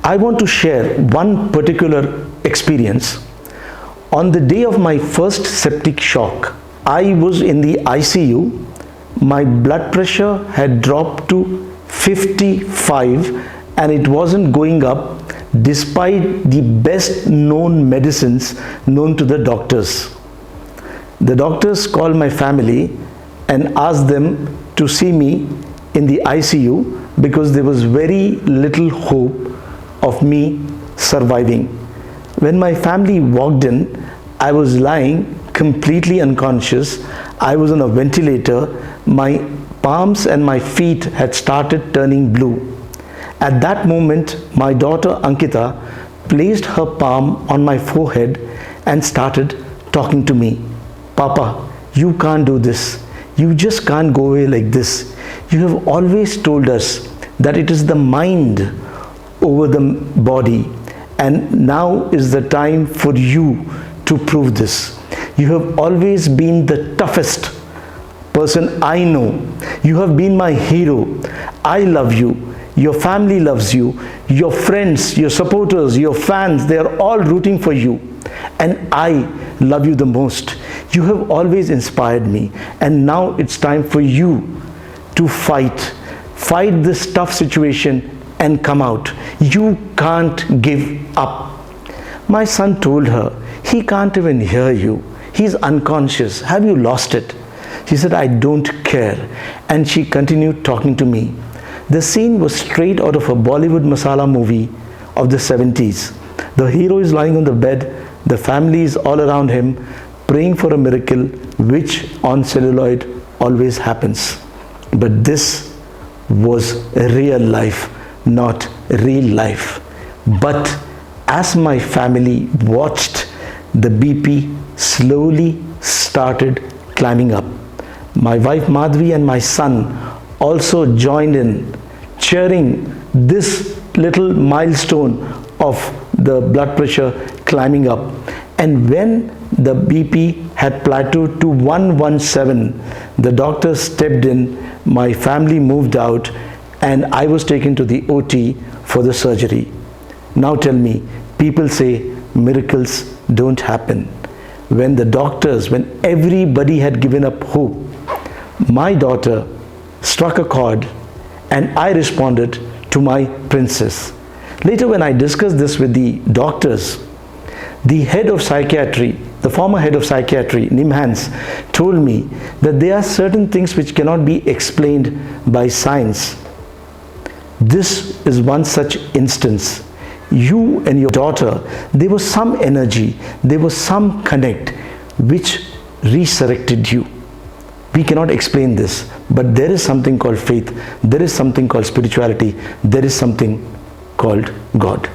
I want to share one particular experience. On the day of my first septic shock, I was in the ICU. My blood pressure had dropped to 55 and it wasn't going up despite the best known medicines known to the doctors. The doctors called my family and asked them to see me in the ICU because there was very little hope of me surviving. When my family walked in, I was lying completely unconscious. I was on a ventilator. My palms and my feet had started turning blue. At that moment, my daughter Ankita placed her palm on my forehead and started talking to me. Papa, you can't do this. You just can't go away like this. You have always told us that it is the mind over the body, and now is the time for you to prove this. You have always been the toughest person I know. You have been my hero. I love you. Your family loves you. Your friends, your supporters, your fans, they are all rooting for you. And I love you the most. You have always inspired me. And now it's time for you to fight this tough situation and come out. You can't give up. My son told her, he can't even hear you. He's unconscious. Have you lost it? She said, I don't care. And she continued talking to me. The scene was straight out of a Bollywood masala movie of the 70s. The hero is lying on the bed. The family is all around him, praying for a miracle, which on celluloid always happens. But this was real life, not real life. But as my family watched, the BP slowly started climbing up. My wife Madhvi and my son also joined in, cheering this little milestone of the blood pressure climbing up. And when the BP had plateaued to 117, the doctor stepped in, my family moved out, and I was taken to the OT for the surgery. Now tell me, people say miracles don't happen. When the doctors, when everybody had given up hope, my daughter struck a chord and I responded to my princess. Later, when I discussed this with the doctors, the head of psychiatry, the former head of psychiatry, Nimhans, told me that there are certain things which cannot be explained by science. This is one such instance. You and your daughter, there was some energy, there was some connect which resurrected you. We cannot explain this, but there is something called faith, there is something called spirituality, there is something called God.